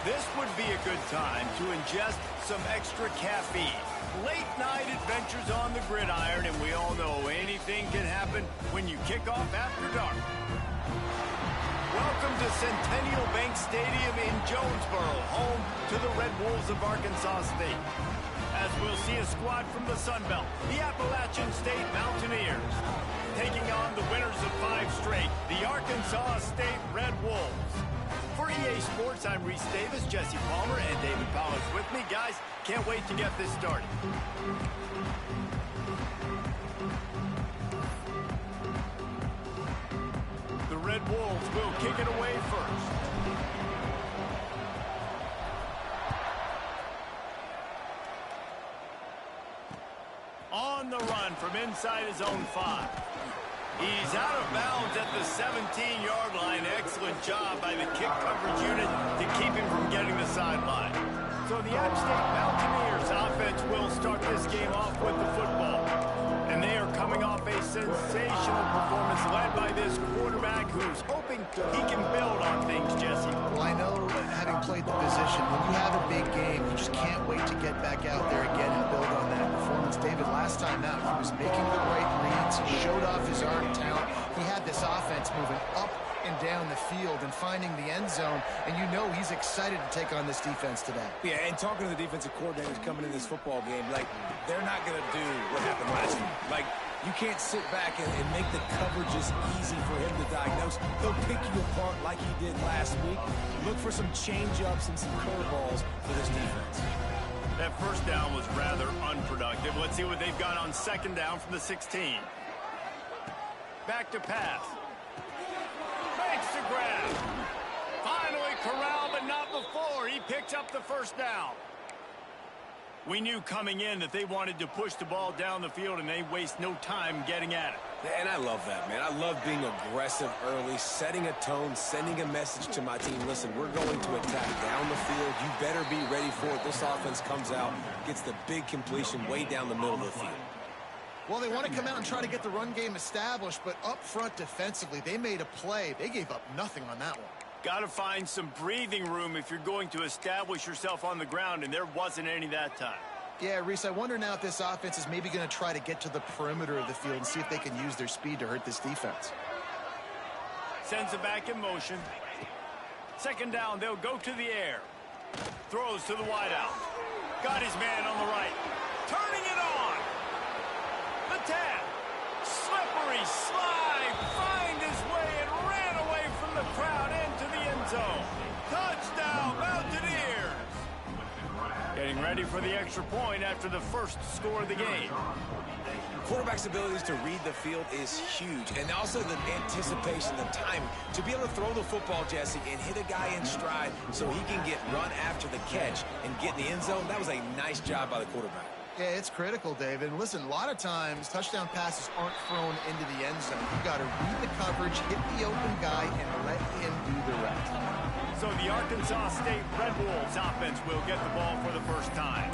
This would be a good time to ingest some extra caffeine. Late night adventures on the gridiron, and we all know anything can happen when you kick off after dark. Welcome to Centennial Bank Stadium in Jonesboro, home to the Red Wolves of Arkansas State. As we'll see a squad from the Sun Belt, the Appalachian State Mountaineers, taking on the winners of 5 straight, the Arkansas State Red Wolves. For EA Sports, I'm Reese Davis, Jesse Palmer, and David Powers with me. Guys, can't wait to get this started. The Red Wolves will kick it away first. On the run from inside his own 5. He's out of bounds at the 17-yard line. Excellent job by the kick coverage unit to keep him from getting the sideline. So the App State Mountaineers offense will start this game off with the football. And they are coming off a sensational performance led by this quarterback who's hoping he can build on things, Jesse. Well, I know, having played the position, when you have a big game, you just can't wait to get back out there again and build on that performance. David, last time out, he was making the right reads. He showed off his arm talent. He had this offense moving up and down the field and finding the end zone, and you know he's excited to take on this defense today. Yeah, and talking to the defensive coordinators coming in this football game, like, they're not going to do what happened last week. Like, you can't sit back and make the coverages easy for him to diagnose. He'll pick you apart like he did last week. Look for some change-ups and some curveballs for this defense. That first down was rather unproductive. Let's see what they've got on second down from the 16. Back to pass. Makes the grab. Finally corralled, but not before. He picks up the first down. We knew coming in that they wanted to push the ball down the field, and they waste no time getting at it. Yeah, and I love that, man. I love being aggressive early, setting a tone, sending a message to my team. Listen, we're going to attack down the field. You better be ready for it. This offense comes out, gets the big completion way down the middle of the field. Well, they want to come out and try to get the run game established, but up front defensively, they made a play. They gave up nothing on that one. Got to find some breathing room if you're going to establish yourself on the ground, and there wasn't any that time. Yeah, Reese, I wonder now if this offense is maybe going to try to get to the perimeter of the field and see if they can use their speed to hurt this defense. Sends it back in motion. Second down, they'll go to the air. Throws to the wideout. Got his man on the right. Turning it on. The tap. Slippery slide. Find his way and ran away from the crowd into the end zone. Touchdown, Mountaineers. Getting ready for the extra point after the first score of the game. Quarterback's abilities to read the field is huge, and also the anticipation, the timing. To be able to throw the football, Jesse, and hit a guy in stride so he can get run after the catch and get in the end zone, that was a nice job by the quarterback. Yeah, it's critical, David. And listen, a lot of times, touchdown passes aren't thrown into the end zone. You've got to read the coverage, hit the open guy, and let him do the rest. So the Arkansas State Red Wolves offense will get the ball for the first time.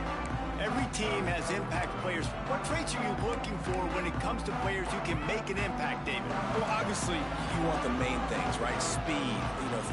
Every team has impact players. What traits are you looking for when it comes to players who can make an impact, David? Well, obviously, you want the main things, right? Speed,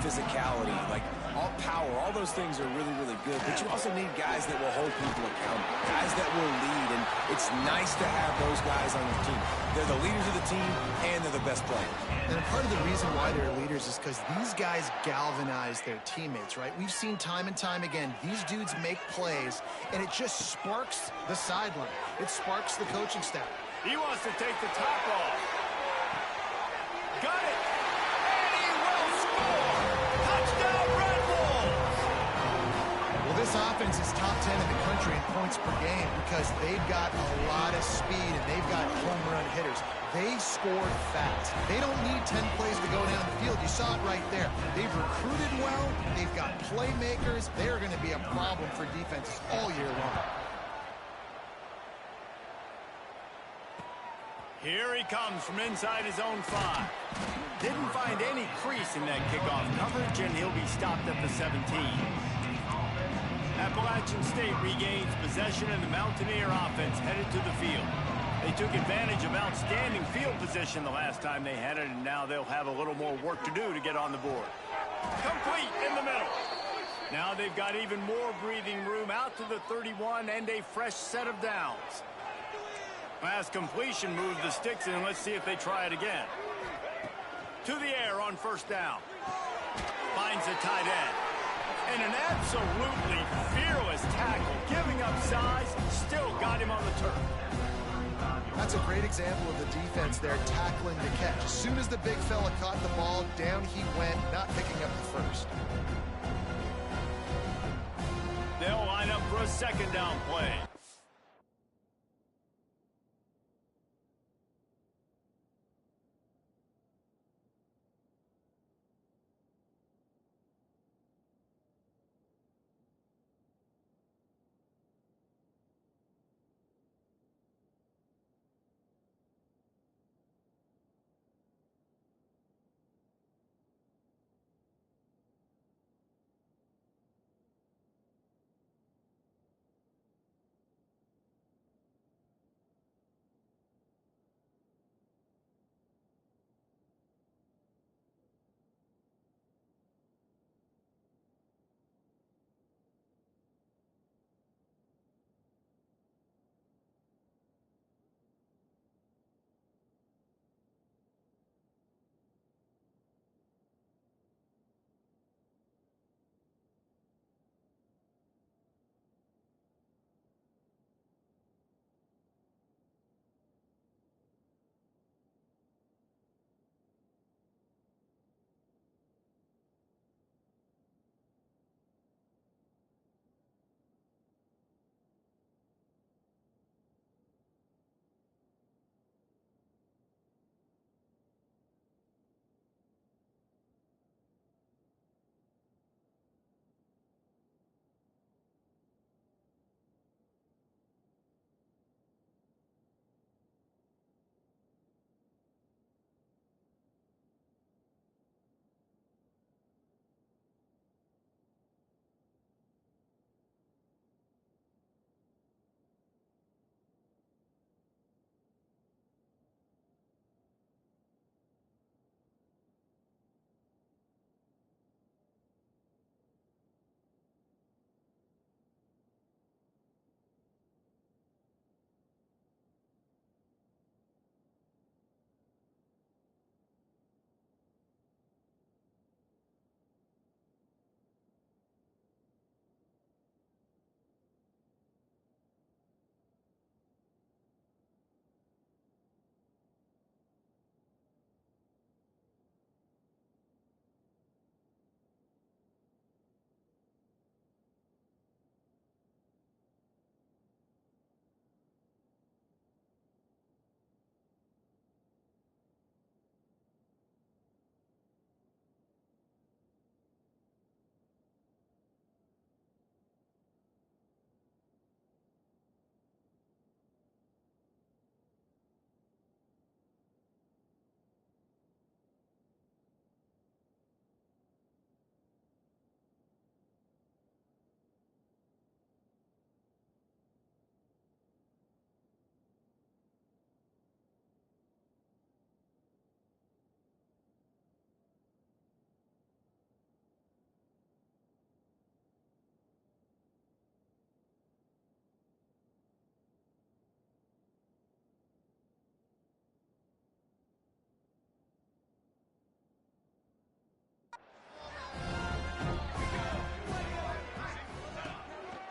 physicality, like all power, all those things are really, really good. But you also need guys that will hold people accountable, guys that will lead, and it's nice to have those guys on your team. They're the leaders of the team, and they're the best players. And part of the reason why they're leaders is because these guys galvanize their teammates, right? We've seen time and time again, these dudes make plays, and it just sparks the sideline. It sparks the coaching staff. He wants to take the top off. Got it. And he will score. Touchdown, Red Wolves. Well, this offense is top 10 in the country in points per game because they've got a lot of speed and they've got home run hitters. They scored fast. They don't need 10 plays to go down the field. You saw it right there. They've recruited well. They've got playmakers. They're going to be a problem for defenses all year long. Here he comes from inside his own 5. Didn't find any crease in that kickoff coverage, and he'll be stopped at the 17. Appalachian State regains possession, and the Mountaineer offense headed to the field. They took advantage of outstanding field position the last time they had it, and now they'll have a little more work to do to get on the board. Complete in the middle. Now they've got even more breathing room out to the 31 and a fresh set of downs. Pass completion moves the sticks in. Let's see if they try it again. To the air on first down. Finds a tight end. And an absolutely fearless tackle. Giving up size, still got him on the turf. That's a great example of the defense there tackling the catch. As soon as the big fella caught the ball, down he went, not picking up the first. They'll line up for a second down play.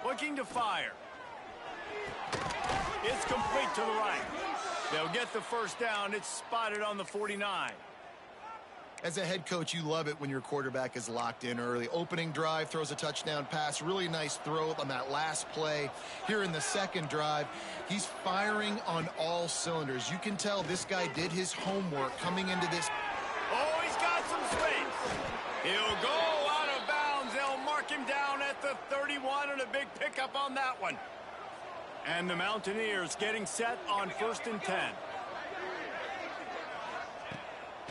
Looking to fire. It's complete to the right. They'll get the first down. It's spotted on the 49. As a head coach, you love it when your quarterback is locked in early. Opening drive, throws a touchdown pass. Really nice throw on that last play. Here in the second drive, he's firing on all cylinders. You can tell this guy did his homework coming into this. Oh, he's got some space. He'll go out of bounds. They'll mark him down at the 31, and a big pickup on that one. And the Mountaineers getting set on 1st and 10.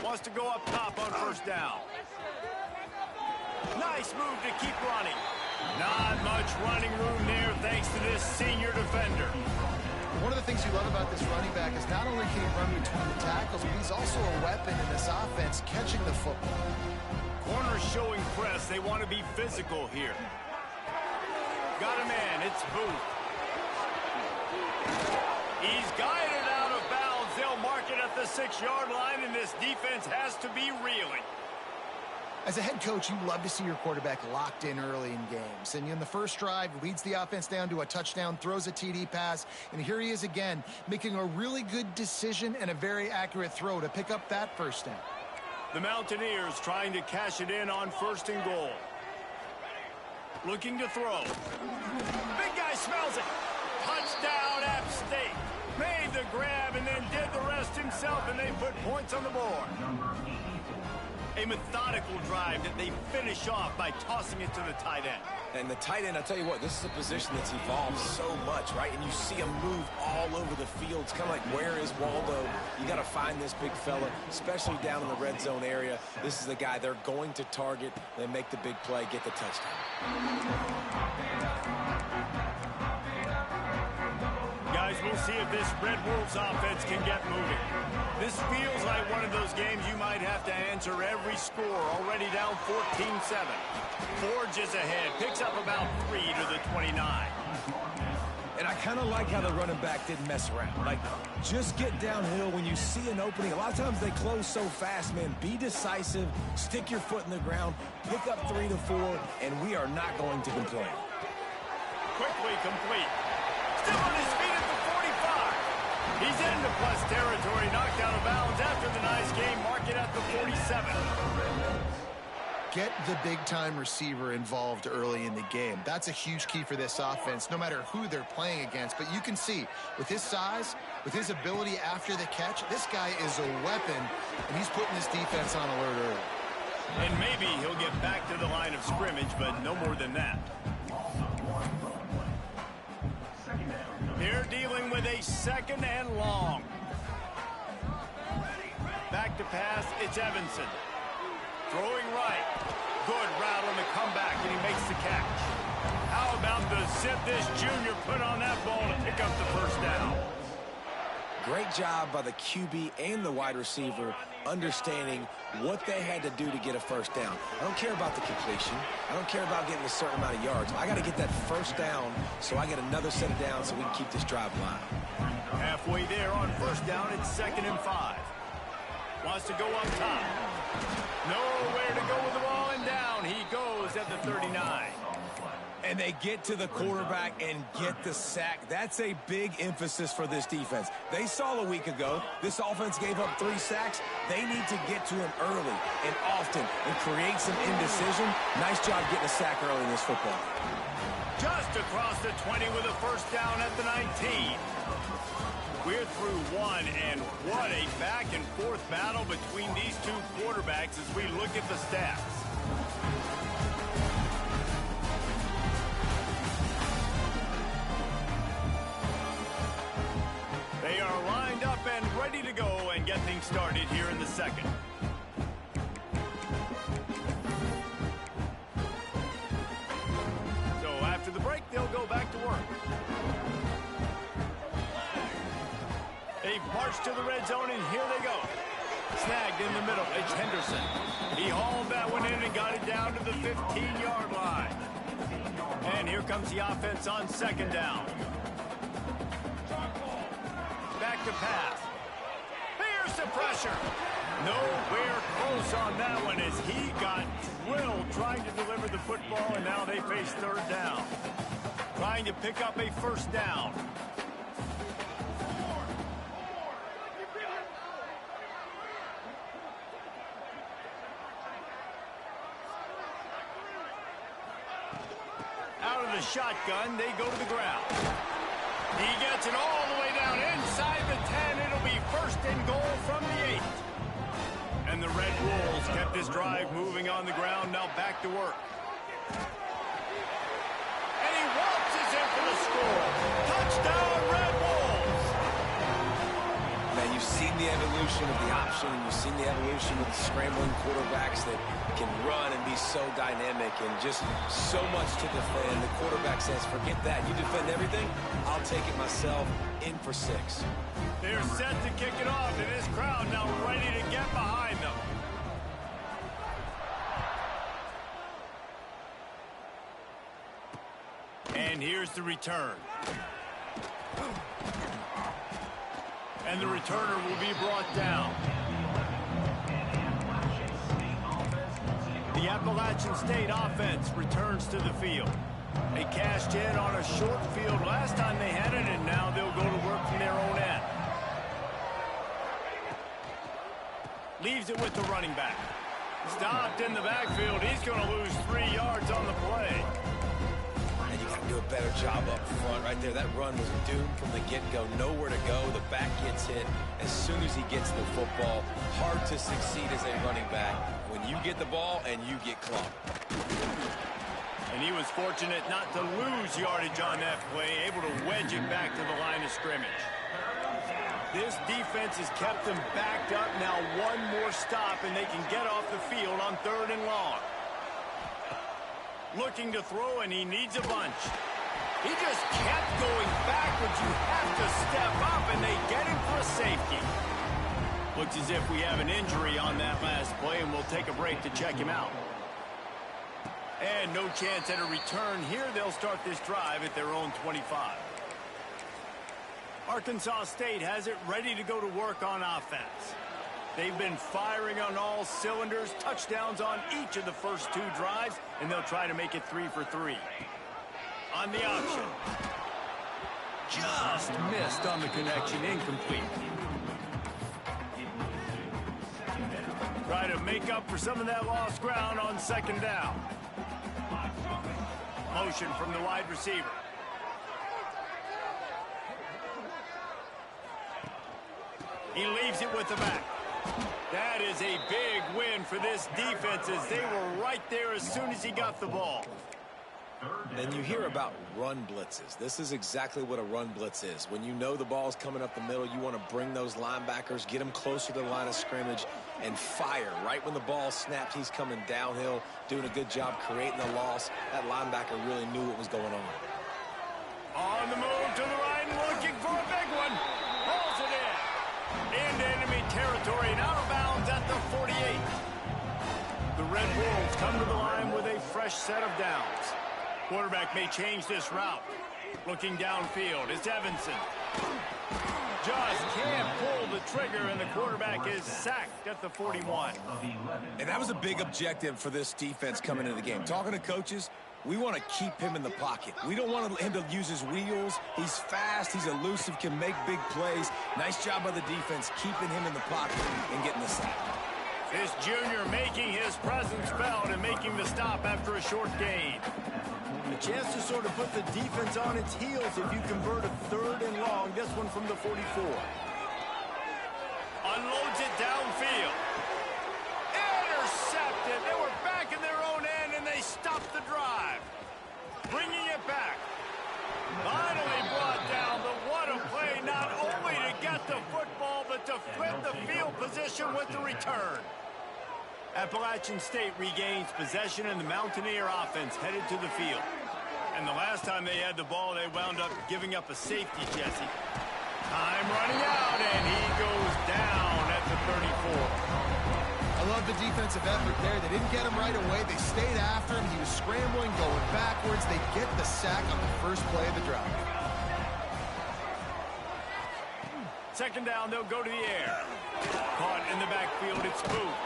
Wants to go up top on first down. Nice move to keep running. Not much running room there thanks to this senior defender. One of the things you love about this running back is not only can he run between the tackles, but he's also a weapon in this offense catching the football. Corners showing press. They want to be physical here. Got a man. It's Booth. He's guided out of bounds. They'll mark it at the 6-yard line, and this defense has to be reeling. As a head coach, you love to see your quarterback locked in early in games. And in the first drive, leads the offense down to a touchdown, throws a TD pass, and here he is again, making a really good decision and a very accurate throw to pick up that first down. The Mountaineers trying to cash it in on 1st and goal. Looking to throw. Big guy smells it. Touchdown, App State. Made the grab and then did the rest himself, and they put points on the board. A methodical drive that they finish off by tossing it to the tight end. And the tight end, I'll tell you what, this is a position that's evolved so much, right? And you see him move all over the field. It's kind of like, where is Waldo? You got to find this big fella, especially down in the red zone area. This is the guy they're going to target. They make the big play, get the touchdown. Guys, we'll see if this Red Wolves offense can get moving. This feels like one of those games you might have to answer every score. Already down 14-7. Forges ahead, picks up about 3 to the 29. And I kind of like how the running back didn't mess around. Like, just get downhill when you see an opening. A lot of times they close so fast, man. Be decisive, stick your foot in the ground, pick up 3 to 4, and we are not going to complain. Quickly complete. Still on his feet at the 45. He's into plus territory, knocked out of bounds after the nice game. Mark it at the 47. Get the big-time receiver involved early in the game. That's a huge key for this offense, no matter who they're playing against. But you can see, with his size, with his ability after the catch, this guy is a weapon, and he's putting this defense on alert early. And maybe he'll get back to the line of scrimmage, but no more than that. They're dealing with a 2nd and long. Back to pass, it's Evanson. Throwing right. Good route on the comeback, and he makes the catch. How about the zip this junior put on that ball to pick up the first down? Great job by the QB and the wide receiver understanding what they had to do to get a first down. I don't care about the completion. I don't care about getting a certain amount of yards. I got to get that first down so I get another set of downs so we can keep this drive alive. Halfway there on first down, it's 2nd and 5. Wants to go up top. Nowhere to go with the ball, and down he goes at the 39. And they get to the quarterback and get the sack. That's a big emphasis for this defense. They saw a week ago, this offense gave up 3 sacks. They need to get to him early and often and create some indecision. Nice job getting a sack early in this football. Just across the 20 with a first down at the 19. We're through one, and what a back-and-forth battle between these two quarterbacks as we look at the stats. They are lined up and ready to go and get things started here in the second. So after the break, they'll go back to work. They've marched to the red zone, and here they go. Snagged in the middle, it's Henderson. He hauled that one in and got it down to the 15-yard line. And here comes the offense on 2nd down. Back to pass. Here's the pressure. Nowhere close on that one as he got drilled trying to deliver the football, and now they face 3rd down. Trying to pick up a first down. Out of the shotgun, they go to the ground. He gets it all the way down inside the 10. It'll be 1st and goal from the 8. And the Red Wolves kept this drive moving on the ground. Now back to work. And he waltzes in for the score. Touchdown, Red Wolves! Man, you've seen the evolution of the option, and you've seen the evolution of the scrambling quarterbacks that can run and be so dynamic and just so much to defend. The quarterback says, forget that. You defend everything, I'll take it myself. In for 6. They're set to kick it off, and this crowd now ready to get behind them. And here's the return. And the returner will be brought down. The Appalachian State offense returns to the field. They cashed in on a short field last time they had it, and now they'll go to work from their own end. Leaves it with the running back. Stopped in the backfield. He's going to lose 3 yards on the play. And you got to do a better job up front right there. That run was doomed from the get-go. Nowhere to go. The back gets hit as soon as he gets the football. Hard to succeed as a running back when you get the ball and you get clocked. And he was fortunate not to lose yardage on that play, able to wedge it back to the line of scrimmage. This defense has kept them backed up. Now one more stop, and they can get off the field on 3rd and long. Looking to throw, and he needs a bunch. He just kept going backwards. You have to step up, and they get him for a safety. Looks as if we have an injury on that last play, and we'll take a break to check him out. And no chance at a return here. They'll start this drive at their own 25. Arkansas State has it ready to go to work on offense. They've been firing on all cylinders, touchdowns on each of the first 2 drives, and they'll try to make it 3 for 3. On the option. Just missed on the connection, incomplete. Try to make up for some of that lost ground on 2nd down. Motion from the wide receiver. He leaves it with the back. That is a big win for this defense as they were right there as soon as he got the ball. And you hear about run blitzes. This is exactly what a run blitz is. When you know the ball's coming up the middle, you want to bring those linebackers, get them closer to the line of scrimmage, and fire. Right when the ball snaps, he's coming downhill, doing a good job creating the loss. That linebacker really knew what was going on. On the move to the right, looking for a big one. Pulls it in. Into enemy territory and out of bounds at the 48. The Red Wolves come to the line with a fresh set of downs. Quarterback may change this route. Looking downfield, it's Evanson. Just can't pull the trigger, and the quarterback is sacked at the 41. And that was a big objective for this defense coming into the game. Talking to coaches, we want to keep him in the pocket. We don't want him to use his wheels. He's fast, he's elusive, can make big plays. Nice job by the defense keeping him in the pocket and getting the sack. This junior making his presence felt and making the stop after a short gain. A chance to sort of put the defense on its heels if you convert a 3rd and long. This one from the 44. Unloads it downfield. Intercepted. They were back in their own end, and they stopped the drive. Bringing it back. Finally brought down, but what a play, not only to get the football, but to flip the field position with the return. Appalachian State regains possession, and the Mountaineer offense headed to the field. And the last time they had the ball, they wound up giving up a safety, Jesse. Time running out, and he goes down at the 34. I love the defensive effort there. They didn't get him right away. They stayed after him. He was scrambling, going backwards. They get the sack on the first play of the drive. 2nd down, they'll go to the air. Caught in the backfield, it's Booth.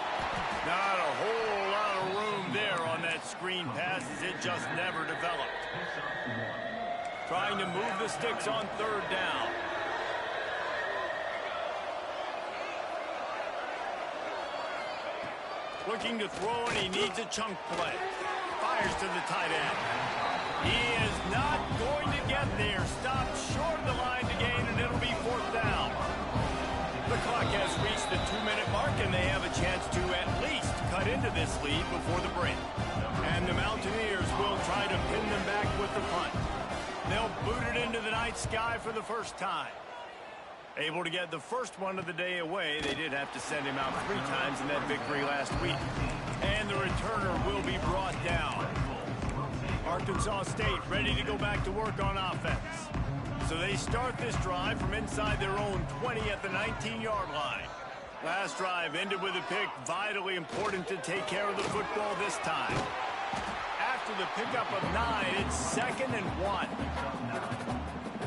Not a whole lot of room there on that screen pass as it just never developed. Trying to move the sticks on 3rd down. Looking to throw, and he needs a chunk play. Fires to the tight end. He is not going to get there. Stopped short of the line to gain, and it'll be 4th down. The clock has reached the 2-minute mark, and they have a chance to at least cut into this lead before the break. And the Mountaineers will try to pin them back with the punt. They'll boot it into the night sky for the first time. Able to get the first one of the day away. They did have to send him out 3 times in that victory last week. And the returner will be brought down. Arkansas State ready to go back to work on offense. So they start this drive from inside their own 20 at the 19-yard line. Last drive ended with a pick. Vitally important to take care of the football this time. After with a pickup of 9. It's 2nd and 1.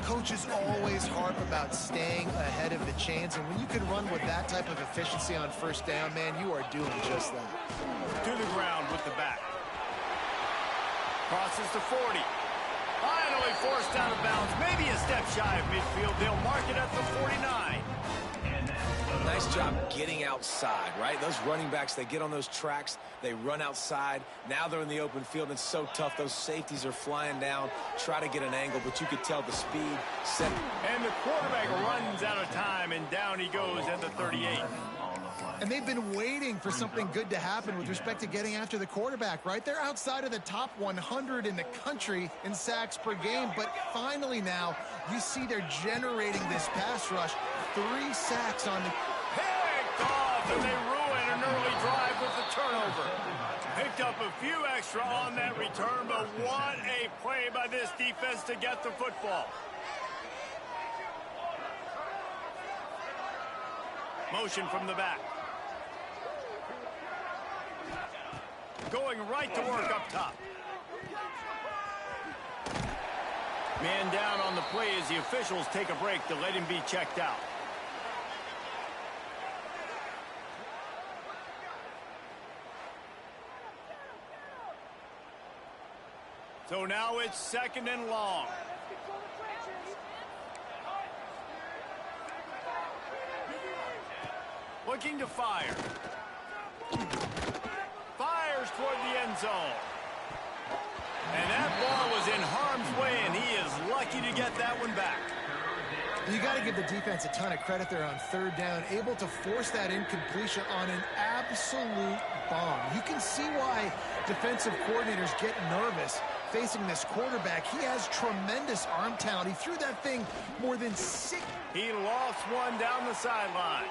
Coaches always harp about staying ahead of the chains, and when you can run with that type of efficiency on first down, man, you are doing just that. To the ground with the back. Crosses to 40. Finally forced out of bounds. Maybe a step shy of midfield. They'll mark it at the 49. Nice job getting outside, right? Those running backs, they get on those tracks, they run outside. Now they're in the open field. It's so tough. Those safeties are flying down, try to get an angle, but you could tell the speed set. And the quarterback runs out of time, and down he goes at the 38. And they've been waiting for something good to happen with respect to getting after the quarterback, right? They're outside of the top 100 in the country in sacks per game, but finally now you see they're generating this pass rush. 3 sacks on the... Picked off, and they ruin an early drive with the turnover. Picked up a few extra on that return, but what a play by this defense to get the football. Motion from the back. Going right to work up top. Man down on the play as the officials take a break to let him be checked out. So now it's 2nd and long. Looking to fire. Fires toward the end zone. And that ball was in harm's way, and he is lucky to get that one back. You got to give the defense a ton of credit there on 3rd down, able to force that incompletion on an absolute bomb. You can see why defensive coordinators get nervous facing this quarterback. He has tremendous arm talent. He threw that thing more than 6. He lost one down the sideline.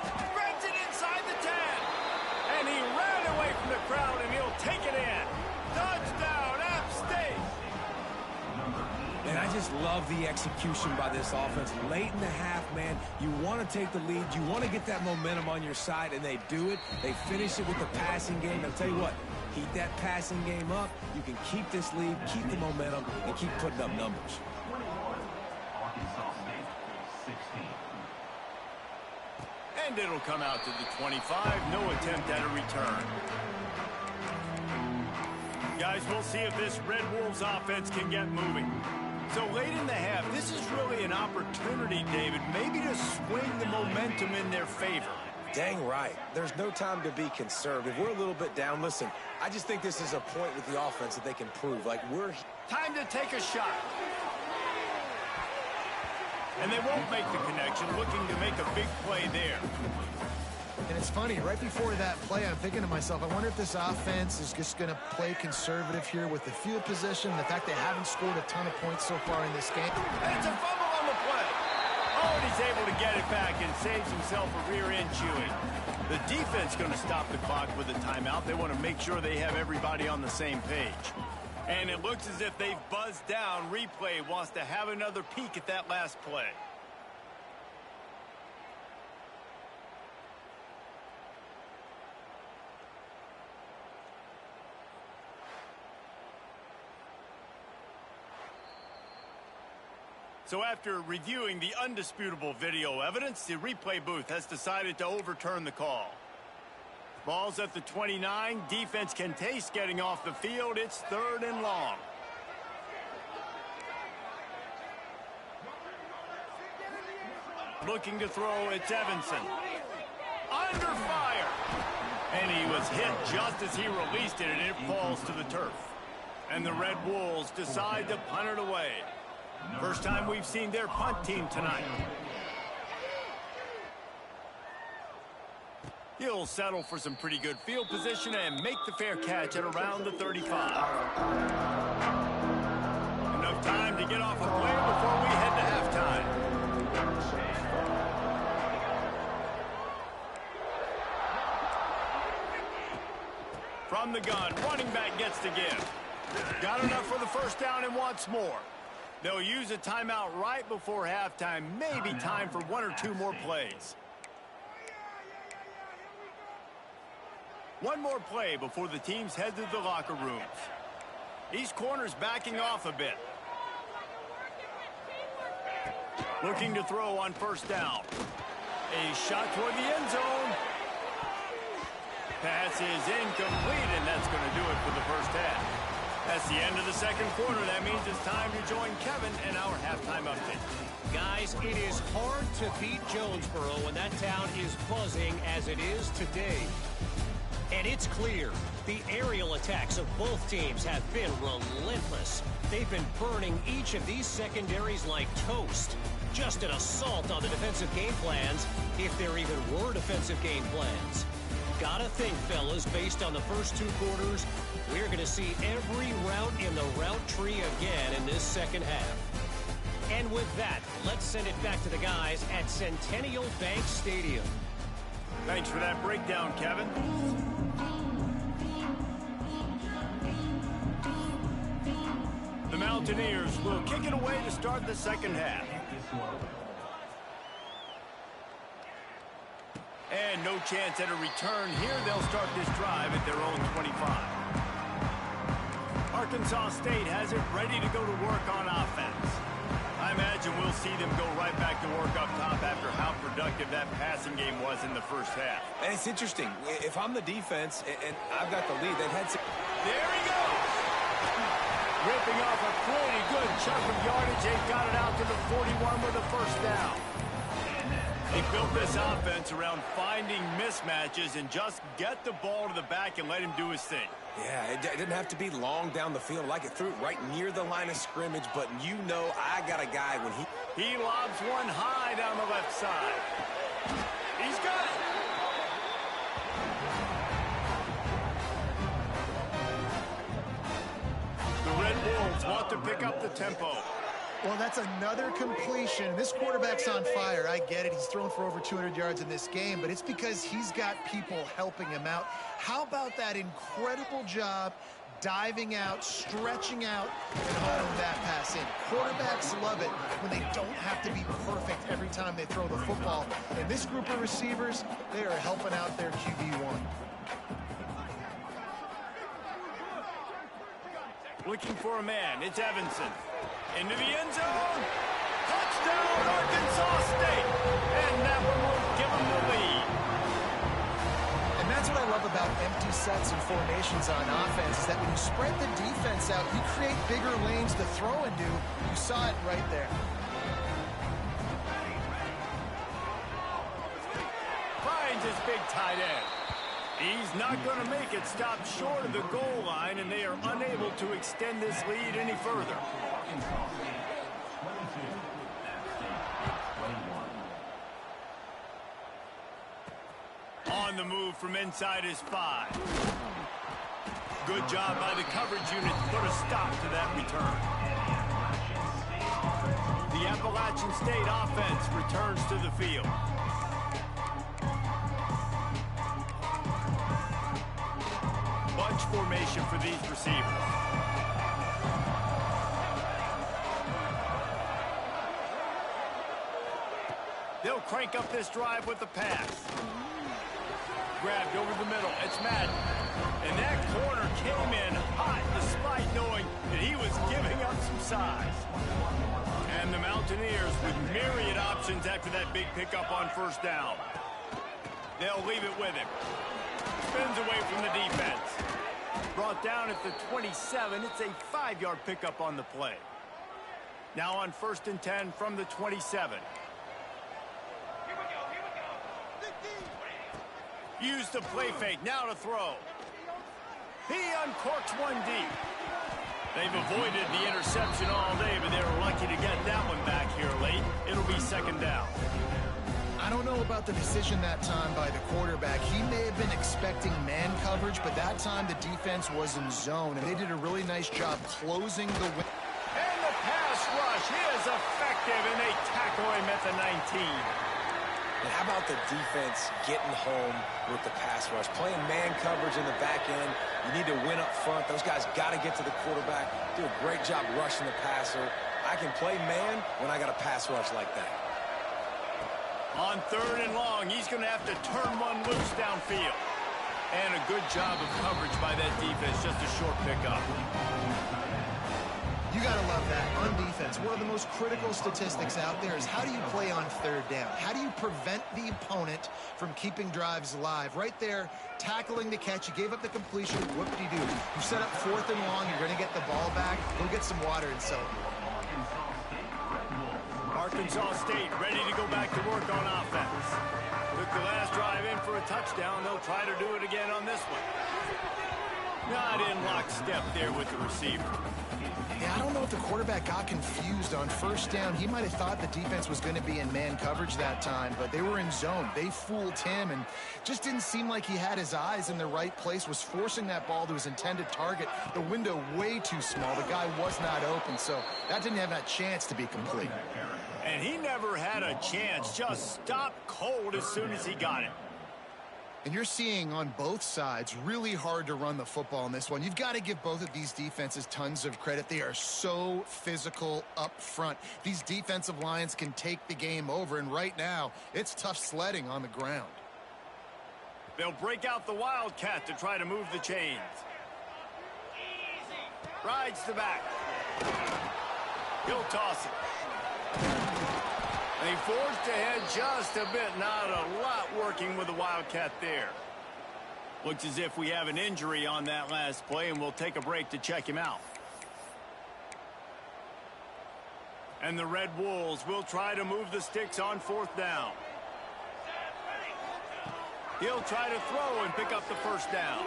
Spreads it inside the 10. And he ran away from the crowd, and he'll take it in. Touchdown, App State. And I just love the execution by this offense. Late in the half, man, you want to take the lead. You want to get that momentum on your side, and they do it. They finish it with the passing game. I'll tell you what, keep that passing game up. You can keep this lead, keep the momentum, and keep putting up numbers. And it'll come out to the 25. No attempt at a return. Guys, we'll see if this Red Wolves offense can get moving. So late in the half, this is really an opportunity, David, maybe to swing the momentum in their favor. Dang right. There's no time to be conservative. We're a little bit down. Listen, I just think this is a point with the offense that they can prove. Like, we're... Time to take a shot. And they won't make the connection, looking to make a big play there. And it's funny, right before that play, I'm thinking to myself, I wonder if this offense is just going to play conservative here with the field position, the fact they haven't scored a ton of points so far in this game. And it's a fumble on the play. Oh, and he's able to get it back and saves himself a rear-end chewing. The defense going to stop the clock with a timeout. They want to make sure they have everybody on the same page. And it looks as if they've buzzed down. Replay wants to have another peek at that last play. So after reviewing the undisputable video evidence, the replay booth has decided to overturn the call. Ball's at the 29. Defense can taste getting off the field. It's 3rd and long. Looking to throw, it's Evanson. Under fire. And he was hit just as he released it, and it falls to the turf. And the Red Wolves decide to punt it away. First time we've seen their punt team tonight. He'll settle for some pretty good field position and make the fair catch at around the 35. Enough time to get off a play before we head to halftime. From the gun, running back gets to give. Got enough for the first down and wants more. They'll use a timeout right before halftime. Maybe time for 1 or 2 more plays. One more play before the teams head to the locker rooms. These corners backing off a bit. Looking to throw on first down. A shot toward the end zone. Pass is incomplete, and that's going to do it for the first half. That's the end of the second quarter. That means it's time to join Kevin in our halftime update. Guys, it is hard to beat Jonesboro when that town is buzzing as it is today. And it's clear, the aerial attacks of both teams have been relentless. They've been burning each of these secondaries like toast. Just an assault on the defensive game plans, if there even were defensive game plans. Gotta think, fellas, based on the first two quarters, we're going to see every route in the route tree again in this second half. And with that, let's send it back to the guys at Centennial Bank Stadium. Thanks for that breakdown, Kevin. The Mountaineers will kick it away to start the second half. And no chance at a return here. They'll start this drive at their own 25. Arkansas State has it ready to go to work on offense. I imagine we'll see them go right back to work up top after how productive that passing game was in the first half. And it's interesting. If I'm the defense and I've got the lead, they've had some... There he goes! Ripping off a pretty good chunk of yardage. They've got it out to the 41 with a first down. They built this offense around finding mismatches and just get the ball to the back and let him do his thing. Yeah, it didn't have to be long down the field. Like it threw it right near the line of scrimmage, but you know I got a guy when he lobs one high down the left side. He's got it. The Red Wolves want to pick up the tempo. Well, that's another completion. This quarterback's on fire. I get it. He's thrown for over 200 yards in this game, but it's because he's got people helping him out. How about that incredible job diving out, stretching out, and hauling that pass in? Quarterbacks love it when they don't have to be perfect every time they throw the football. And this group of receivers, they are helping out their QB1. Looking for a man. It's Evanson. Into the end zone. Touchdown, Arkansas State. And that one will give them the lead. And that's what I love about empty sets and formations on offense, is that when you spread the defense out, you create bigger lanes to throw into. You saw it right there. Finds his big tight end. He's not going to make it. Stop short of the goal line, and they are unable to extend this lead any further. On the move from inside his 5. Good job by the coverage unit to put a stop to that return. The Appalachian State offense returns to the field. Bunch formation for these receivers. They'll crank up this drive with the pass. Grabbed over the middle. It's Madden. And that corner came in hot despite knowing that he was giving up some size. And the Mountaineers with myriad options after that big pickup on first down. They'll leave it with him. Spins away from the defense. Brought down at the 27. It's a 5-yard pickup on the play. Now on 1st and 10 from the 27. Use the play fake. Now to throw. He uncorks one deep. They've avoided the interception all day, but they were lucky to get that one back here late. It'll be 2nd down. I don't know about the decision that time by the quarterback. He may have been expecting man coverage, but that time the defense was in zone, and they did a really nice job closing the win. And the pass rush is effective, and they tackle him at the 19. And how about the defense getting home with the pass rush? Playing man coverage in the back end. You need to win up front. Those guys got to get to the quarterback. Do a great job rushing the passer. I can play man when I got a pass rush like that. On 3rd and long, he's going to have to turn one loose downfield. And a good job of coverage by that defense, just a short pickup. You got to love that. On defense, one of the most critical statistics out there is how do you play on third down? How do you prevent the opponent from keeping drives alive? Right there, tackling the catch. You gave up the completion. Whoop-de-doo. You set up 4th and long. You're going to get the ball back. Go get some water and celebrate. Arkansas State ready to go back to work on offense. Took the last drive in for a touchdown. They'll try to do it again on this one. Not in lockstep there with the receiver. Yeah, I don't know if the quarterback got confused on 1st down. He might have thought the defense was going to be in man coverage that time, but they were in zone. They fooled him and just didn't seem like he had his eyes in the right place, was forcing that ball to his intended target. The window way too small. The guy was not open, so that didn't have that chance to be complete. And he never had a chance. Just stopped cold as soon as he got it. And you're seeing on both sides really hard to run the football in this one. You've got to give both of these defenses tons of credit. They are so physical up front. These defensive lines can take the game over, and right now it's tough sledding on the ground. They'll break out the Wildcat to try to move the chains. Rides the back. He'll toss it. They forced ahead just a bit. Not a lot working with the Wildcat there. Looks as if we have an injury on that last play, and we'll take a break to check him out. And the Red Wolves will try to move the sticks on 4th down. He'll try to throw and pick up the 1st down.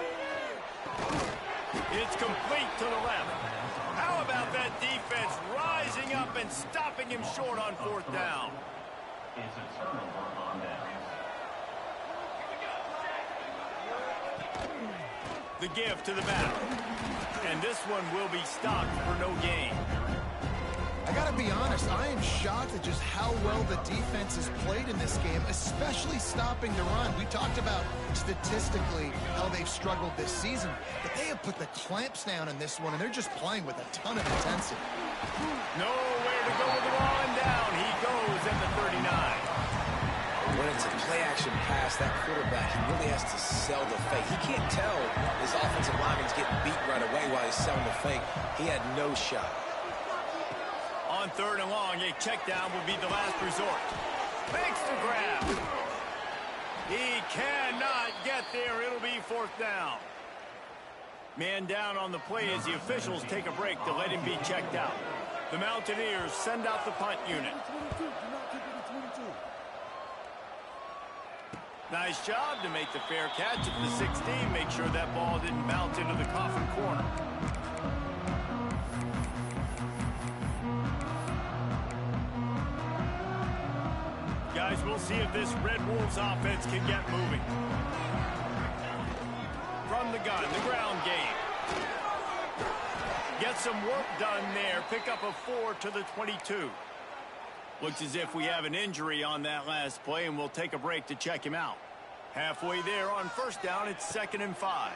It's complete to the left. How about that defense rising up and stopping him short on 4th down? It's a turnover on downs. The give to the back. And this one will be stopped for no gain. I got to be honest, I am shocked at just how well the defense has played in this game, especially stopping the run. We talked about statistically how they've struggled this season, but they have put the clamps down in this one, and they're just playing with a ton of intensity. Nowhere to go with the ball, and down he goes at the 39. When it's a play-action pass, that quarterback, he really has to sell the fake. He can't tell his offensive lineman's getting beat right away while he's selling the fake. He had no shot. On 3rd and long, a check down will be the last resort. Makes the grab. He cannot get there. It'll be 4th down. Man down on the play as the officials take a break to let him be checked out. The Mountaineers send out the punt unit. Nice job to make the fair catch at the 16. Make sure that ball didn't bounce into the coffin corner. Guys, we'll see if this Red Wolves offense can get moving. From the gun, the ground game. Get some work done there. Pick up a 4 to the 22. Looks as if we have an injury on that last play, and we'll take a break to check him out. Halfway there on 1st down, it's 2nd and 5.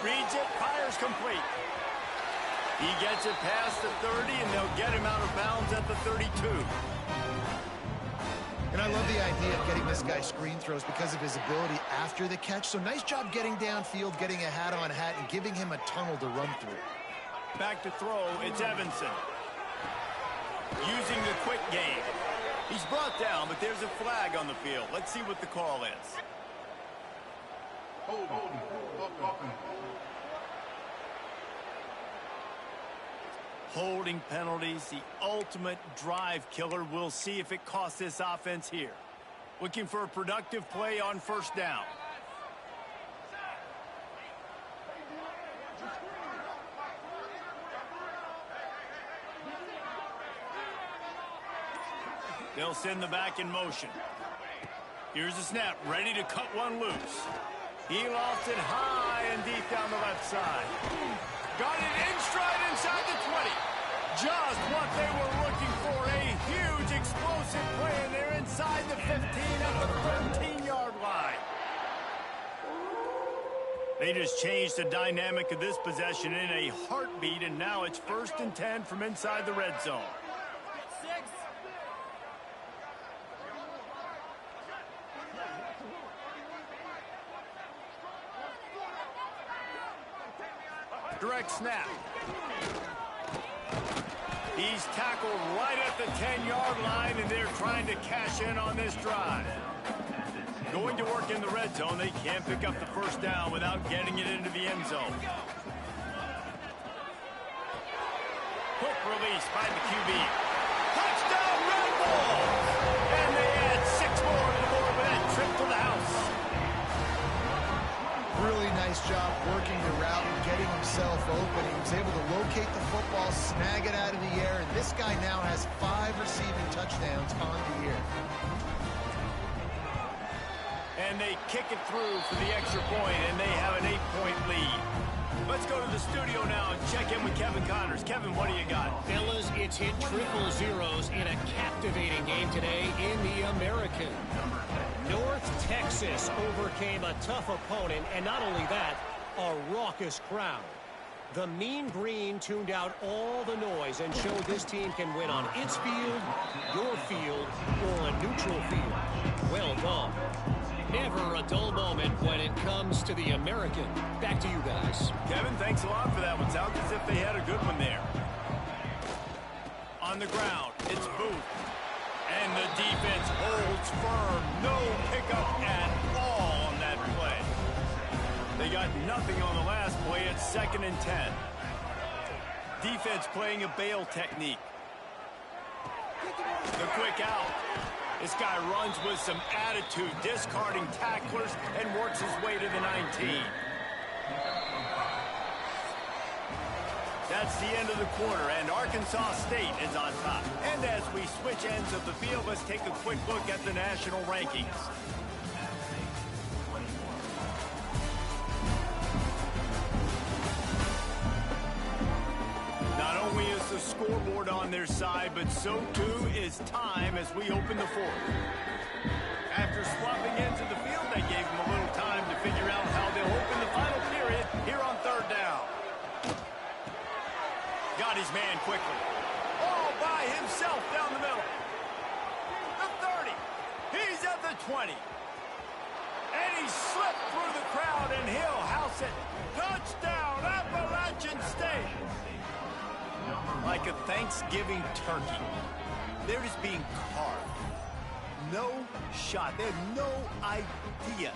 Reads it, fires complete. He gets it past the 30, and they'll get him out of bounds at the 32. And I love the idea of getting this guy screen throws because of his ability after the catch. So nice job getting downfield, getting a hat-on-hat, and giving him a tunnel to run through. Back to throw, it's Evanson. Using the quick game. He's brought down, but there's a flag on the field. Let's see what the call is. Holding penalties, the ultimate drive killer. We'll see if it costs this offense here. Looking for a productive play on 1st down. They'll send the back in motion. Here's the snap, ready to cut one loose. He lost it high and deep down the left side. Got it in stride inside the 20. Just what they were looking for, a huge explosive play, and they're inside the 15 at the 13-yard line. They just changed the dynamic of this possession in a heartbeat, and now it's 1st and 10 from inside the red zone. snap. He's tackled right at the 10-yard line, and they're trying to cash in on this drive. Going to work in the red zone. They can't pick up the first down without getting it into the end zone. Quick release by the QB. Touchdown, Red Bulls! And they add 6 more to the board with that trip to the house. Really nice job working the route and getting himself open. He was able to locate the football, snag it out of the air, and this guy now has 5 receiving touchdowns on the year. And they kick it through for the extra point, and they have an 8-point lead. Let's go to the studio now and check in with Kevin Connors. Kevin, what do you got? Fellas, it's hit triple zeros in a captivating game today in the American. North Texas overcame a tough opponent, and not only that, a raucous crowd. The Mean Green tuned out all the noise and showed this team can win on its field, your field, or a neutral field. Well done. Never a dull moment when it comes to the American. Back to you guys. Kevin, thanks a lot for that one. Sounds as if they had a good one there. On the ground, it's Booth. And the defense holds firm. No pickup at all on that play. They got nothing on the last play. It's 2nd and 10. Defense playing a bail technique. The quick out. This guy runs with some attitude, discarding tacklers, and works his way to the 19. That's the end of the quarter, and Arkansas State is on top. And as we switch ends of the field, let's take a quick look at the national rankings. Not only is the scoreboard on their side, but so too is time as we open the 4th. After swapping ends of the field, they gave them a little time to figure out how they'll open the final period here on 3rd down. Got his man quickly. All by himself down the middle. The 30. He's at the 20. And he slipped through the crowd, and he'll house it. Touchdown, Appalachian State. Like a Thanksgiving turkey. They're just being carved. No shot. They have no idea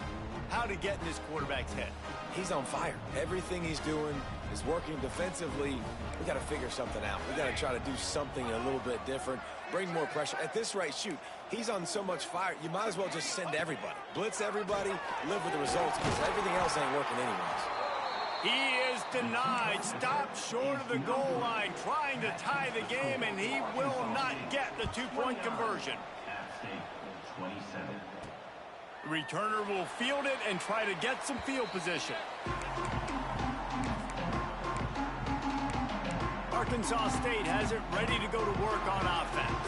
how to get in this quarterback's head. He's on fire. Everything he's doing is working defensively. We got to figure something out. We got to try to do something a little bit different. Bring more pressure. At this rate, shoot, he's on so much fire, you might as well just send everybody. Blitz everybody, live with the results, because everything else ain't working anyways. He is denied. Stopped short of the goal line, trying to tie the game, and he will not get the 2-point conversion. The returner will field it and try to get some field position. Arkansas State has it ready to go to work on offense.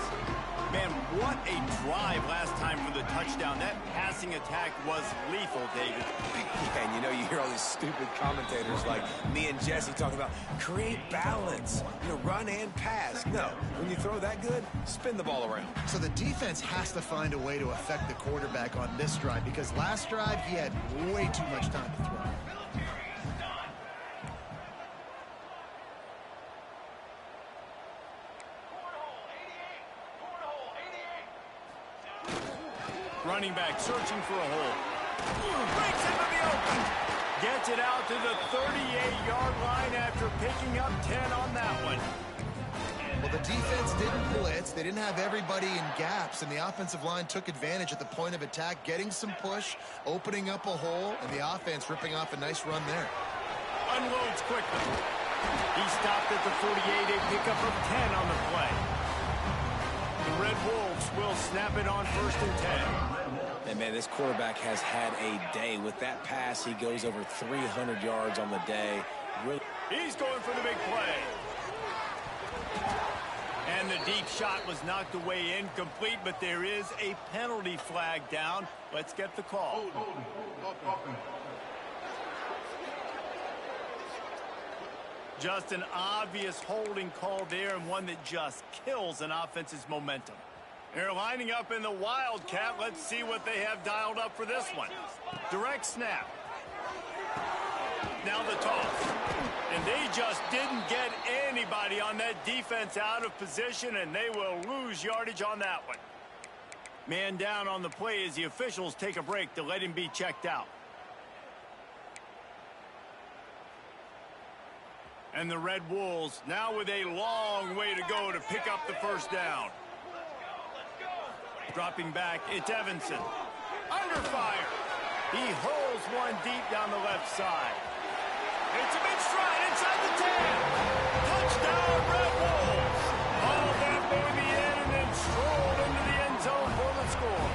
Man, what a drive last time for the touchdown. That passing attack was lethal, David. Yeah, and you know, you hear all these stupid commentators like me and Jesse talking about create balance, you know, run and pass. No, when you throw that good, spin the ball around. So the defense has to find a way to affect the quarterback on this drive, because last drive he had way too much time to throw. Running back searching for a hole. Breaks into the open. Gets it out to the 38-yard line after picking up 10 on that one. Well, the defense didn't blitz. They didn't have everybody in gaps, and the offensive line took advantage at the point of attack, getting some push, opening up a hole, and the offense ripping off a nice run there. Unloads quickly. He stopped at the 48, a pickup of 10 on the play. The Red Wolves will snap it on 1st and 10. And, man, this quarterback has had a day. With that pass, he goes over 300 yards on the day. Really. He's going for the big play. And the deep shot was knocked away incomplete, but there is a penalty flag down. Let's get the call. Just an obvious holding call there, and one that just kills an offense's momentum. They're lining up in the Wildcat. Let's see what they have dialed up for this one. Direct snap. Now the toss. And they just didn't get anybody on that defense out of position, and they will lose yardage on that one. Man down on the play as the officials take a break to let him be checked out. And the Red Wolves now with a long way to go to pick up the first down. Dropping back, it's Evanson. Under fire. He hurls one deep down the left side. It's a big stride inside the 10. Touchdown, Red Wolves. All that way the end and then strolled into the end zone for the score.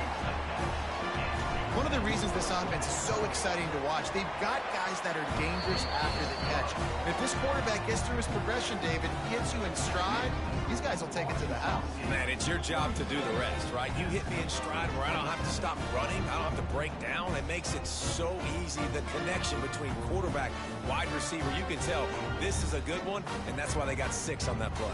One of the reasons this offense is so exciting to watch, they've got guys that are dangerous after the catch. And if this quarterback gets through his progression, David, gets you in stride, these guys will take it to the house. Man, it's your job to do the rest, right? You hit me in stride where I don't have to stop running. I don't have to break down. It makes it so easy. The connection between quarterback, wide receiver, you can tell this is a good one, and that's why they got 6 on that play.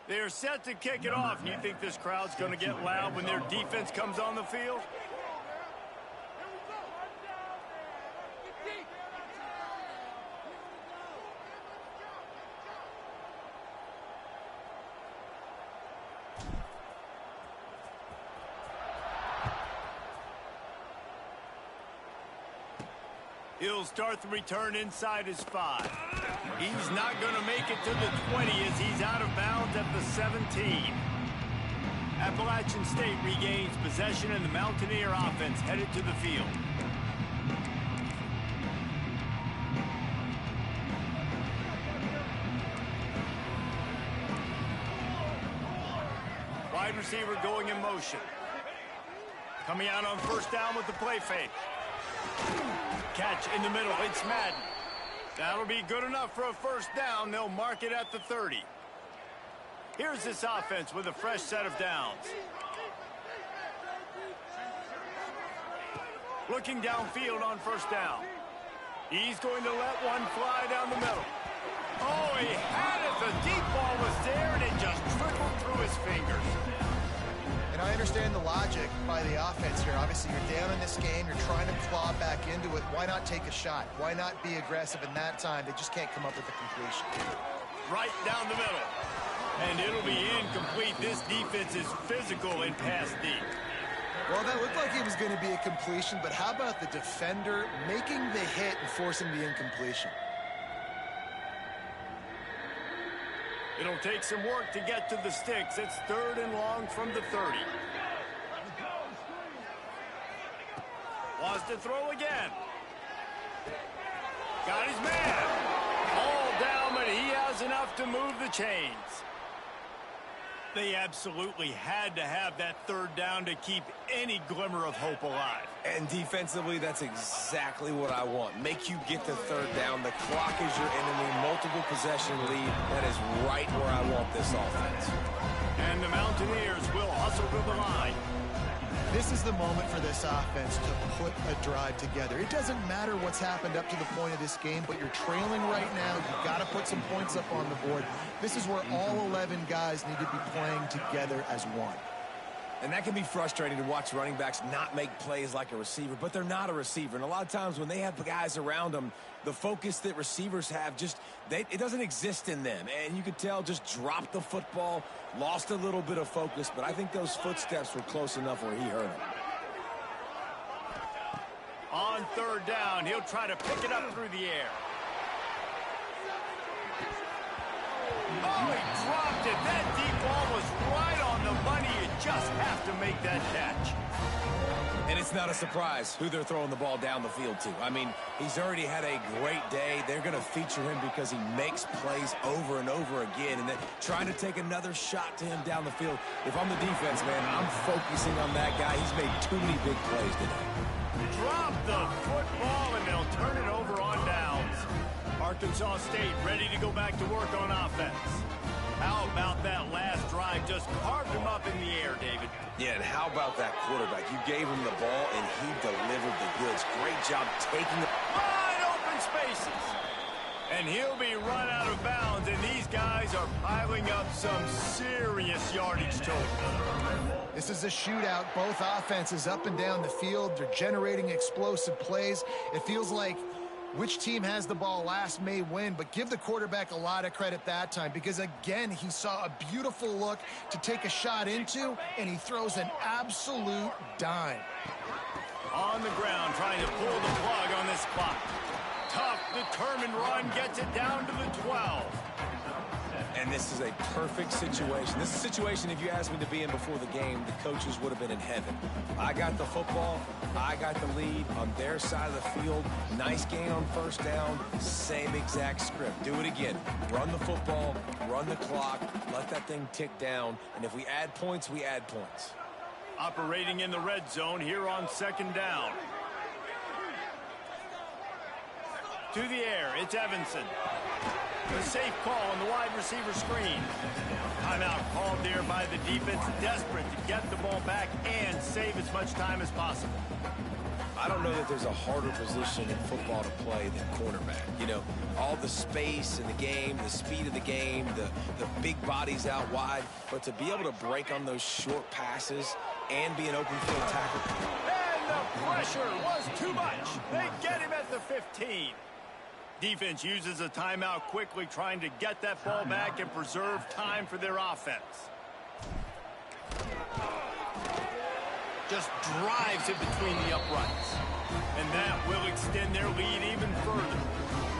They're set to kick it off. You think this crowd's going to get loud when their defense comes on the field? He'll start the return inside his 5. He's not going to make it to the 20 as he's out of bounds at the 17. Appalachian State regains possession and the Mountaineer offense headed to the field. Wide receiver going in motion. Coming out on first down with the play fake. Catch in the middle. It's Madden. That'll be good enough for a first down. They'll mark it at the 30. Here's this offense with a fresh set of downs. Looking downfield on first down. He's going to let one fly down the middle. Oh, he had it. The deep ball was there, and it just trickled through his fingers. And I understand the logic by the offense here. Obviously, you're down in this game. You're trying to claw back into it. Why not take a shot? Why not be aggressive in that time? They just can't come up with a completion. Right down the middle. And it'll be incomplete. This defense is physical and pass deep. Well, that looked like it was going to be a completion, but how about the defender making the hit and forcing the incompletion? It'll take some work to get to the sticks. It's 3rd and long from the 30. Wants to throw again. Got his man. All down, but he has enough to move the chains. They absolutely had to have that 3rd down to keep any glimmer of hope alive. And defensively, that's exactly what I want. Make you get the 3rd down. The clock is your enemy. Multiple possession lead. That is right where I want this offense. And the Mountaineers will hustle to the line. This is the moment for this offense to put a drive together. It doesn't matter what's happened up to the point of this game, but you're trailing right now. You've got to put some points up on the board. This is where all 11 guys need to be playing together as one. And that can be frustrating to watch running backs not make plays like a receiver, but they're not a receiver. And a lot of times when they have guys around them, the focus that receivers have it doesn't exist in them. And you could tell just dropped the football, lost a little bit of focus, but I think those footsteps were close enough where he heard them. On 3rd down, he'll try to pick it up through the air. Oh, he dropped it. That deep ball was right on the money. You just have to make that catch. And it's not a surprise who they're throwing the ball down the field to. I mean, he's already had a great day. They're going to feature him because he makes plays over and over again. And then trying to take another shot to him down the field. If I'm the defense, man, I'm focusing on that guy. He's made too many big plays today. Drop the football, and they'll turn it over on downs. Arkansas State ready to go back to work on offense. How about that last drive? Just carved him up in the air, David. Yeah, and how about that quarterback? You gave him the ball, and he delivered the goods. Great job taking it. Wide open spaces. And he'll be run out of bounds, and these guys are piling up some serious yardage total. This is a shootout. Both offenses up and down the field. They're generating explosive plays. It feels like which team has the ball last may win, but give the quarterback a lot of credit that time because, again, he saw a beautiful look to take a shot into, and he throws an absolute dime. On the ground, trying to pull the plug on this clock. Tough, determined run, gets it down to the 12. And this is a perfect situation. This is a situation, if you asked me to be in before the game, the coaches would have been in heaven. I got the football. I got the lead on their side of the field. Nice gain on first down. Same exact script. Do it again. Run the football, run the clock, let that thing tick down. And if we add points, we add points. Operating in the red zone here on second down. To the air, it's Evanson. A safe call on the wide receiver screen. Timeout called there by the defense, desperate to get the ball back and save as much time as possible. I don't know that there's a harder position in football to play than cornerback. You know, all the space in the game, the speed of the game, the big bodies out wide. But to be able to break on those short passes and be an open field tackle. And the pressure was too much. They get him at the 15. Defense uses a timeout quickly, trying to get that ball back and preserve time for their offense. Just drives it between the uprights. And that will extend their lead even further.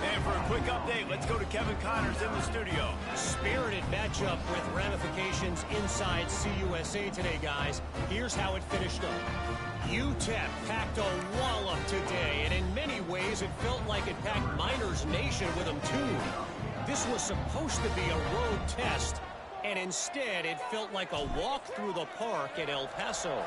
And for a quick update, let's go to Kevin Connors in the studio. Spirited matchup with ramifications inside CUSA today, guys. Here's how it finished up. UTEP packed a wallop today, and in many ways it felt like it packed Miners Nation with them too. This was supposed to be a road test, and instead it felt like a walk through the park in El Paso.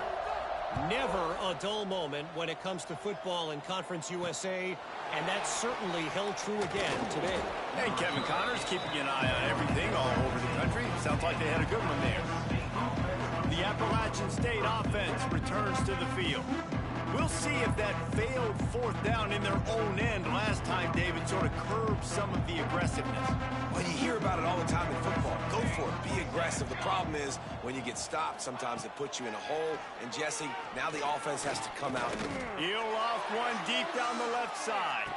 Never a dull moment when it comes to football in Conference USA, and that certainly held true again today. Hey, Kevin Connors keeping an eye on everything all over the country. Sounds like they had a good one there. The Appalachian State offense returns to the field. We'll see if that failed fourth down in their own end last time, David, sort of curbed some of the aggressiveness. Well, you hear about it all the time in football. Go for it. Be aggressive. The problem is when you get stopped, sometimes it puts you in a hole. And, Jesse, now the offense has to come out. He'll loft one deep down the left side.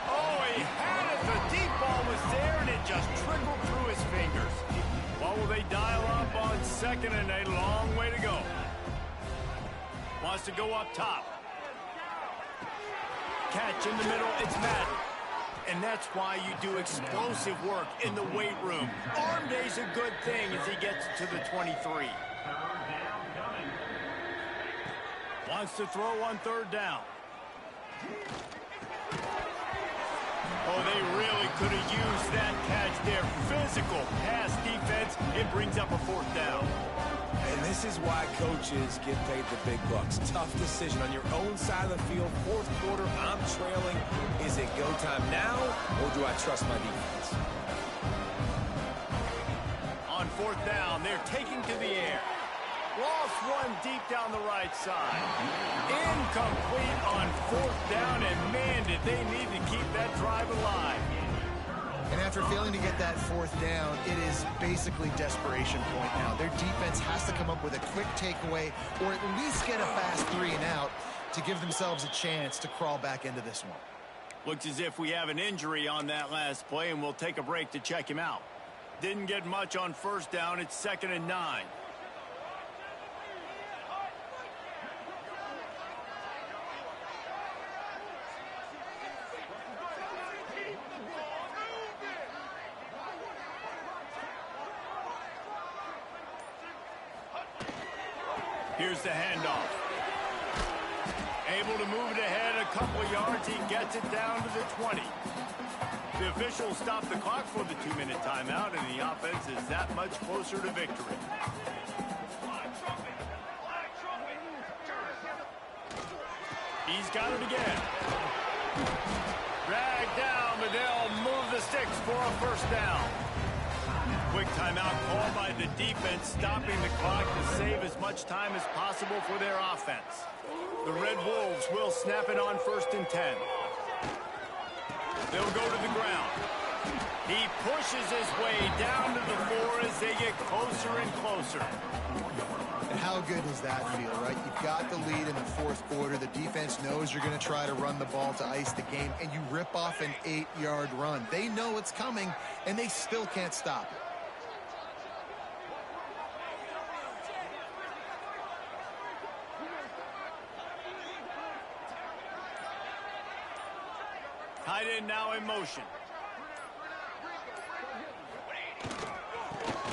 Oh, he had it. The deep ball was there, and it just trickled through his fingers. What will they dial up on second and a long way to go? Wants to go up top. Catch in the middle, it's Madden. And that's why you do explosive work in the weight room. Arm day's a good thing as he gets to the 23. Wants to throw on third down. Oh, they really could have used that catch there. Physical pass defense. It brings up a fourth down. And this is why coaches get paid the big bucks. Tough decision on your own side of the field. Fourth quarter, I'm trailing. Is it go time now, or do I trust my defense? On fourth down, they're taking to the air. Lost one deep down the right side. Incomplete on fourth down, and man, did they need to keep that drive alive. And after failing to get that fourth down, it is basically desperation point now. Their defense has to come up with a quick takeaway or at least get a fast 3 and out to give themselves a chance to crawl back into this one. Looks as if we have an injury on that last play, and we'll take a break to check him out. Didn't get much on first down. It's 2nd and 9. Here's the handoff. Able to move it ahead a couple of yards. He gets it down to the 20. The officials stop the clock for the 2-minute timeout, and the offense is that much closer to victory. He's got it again. Dragged down, but they'll move the sticks for a first down. Quick timeout called by the defense, stopping the clock to save as much time as possible for their offense. The Red Wolves will snap it on 1st and 10. They'll go to the ground. He pushes his way down to the floor as they get closer and closer. And how good does that feel, right? You've got the lead in the fourth quarter. The defense knows you're going to try to run the ball to ice the game, and you rip off an 8-yard run. They know it's coming, and they still can't stop it. Tight end now in motion.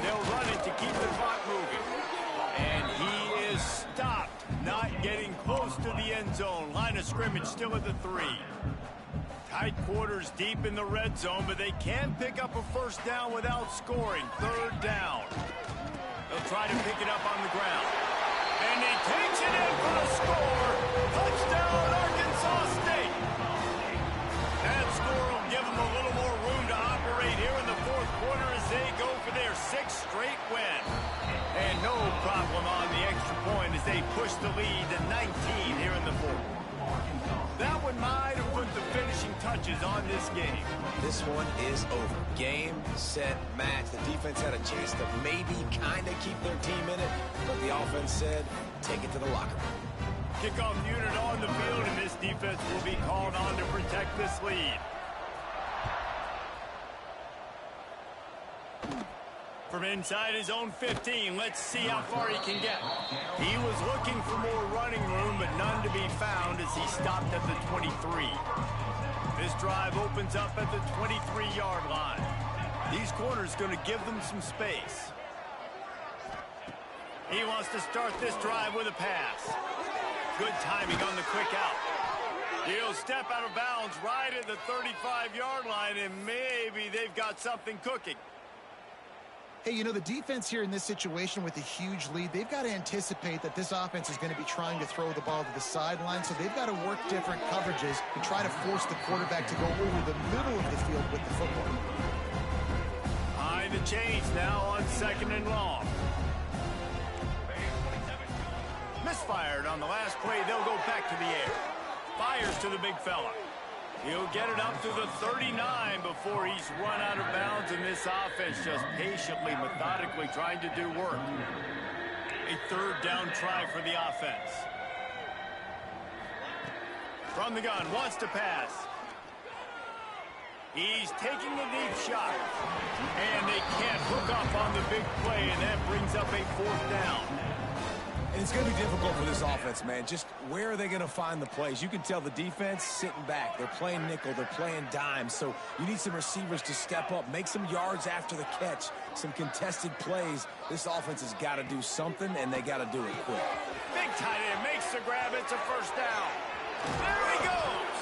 They'll run it to keep the clock moving. And he is stopped, not getting close to the end zone. Line of scrimmage still at the 3. Tight quarters deep in the red zone, but they can pick up a first down without scoring. Third down. They'll try to pick it up on the ground. And he takes it in for the score. Touchdown, Arkansas State. That score will give them a little more room to operate here in the fourth quarter as they go for their 6th straight win. And no problem on the extra point as they push the lead to 19 here in the fourth. That one might have put the finishing touches on this game. This one is over. Game, set, match. The defense had a chance to maybe kind of keep their team in it, but the offense said, take it to the locker room. Kickoff unit on the field, and this defense will be called on to protect this lead. From inside his own 15, let's see how far he can get. He was looking for more running room, but none to be found as he stopped at the 23. This drive opens up at the 23-yard line. These corners going to give them some space. He wants to start this drive with a pass. Good timing on the quick out. He'll step out of bounds right at the 35-yard line, and maybe they've got something cooking. Hey, you know, the defense here in this situation with a huge lead, they've got to anticipate that this offense is going to be trying to throw the ball to the sideline, so they've got to work different coverages to try to force the quarterback to go over the middle of the field with the football. Behind the chains now on 2nd and long. Misfired on the last play. They'll go back to the air. Fires to the big fella. He'll get it up to the 39 before he's run out of bounds, and this offense just patiently, methodically trying to do work. A 3rd down try for the offense. From the gun, wants to pass. He's taking a deep shot. And they can't hook up on the big play, and that brings up a 4th down. And it's going to be difficult for this offense, man. Just where are they going to find the plays? You can tell the defense sitting back. They're playing nickel. They're playing dime. So you need some receivers to step up, make some yards after the catch, some contested plays. This offense has got to do something, and they got to do it quick. Big tight end makes the grab. It's a first down. There he goes.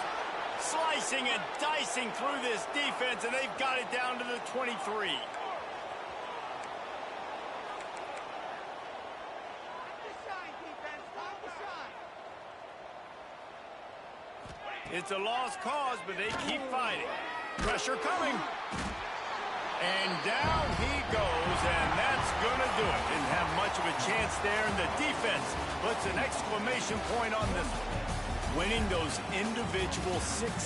Slicing and dicing through this defense, and they've got it down to the 23. It's a lost cause, but they keep fighting. Pressure coming. And down he goes, and that's going to do it. Didn't have much of a chance there, and the defense puts an exclamation point on this one. Winning those individual 6-second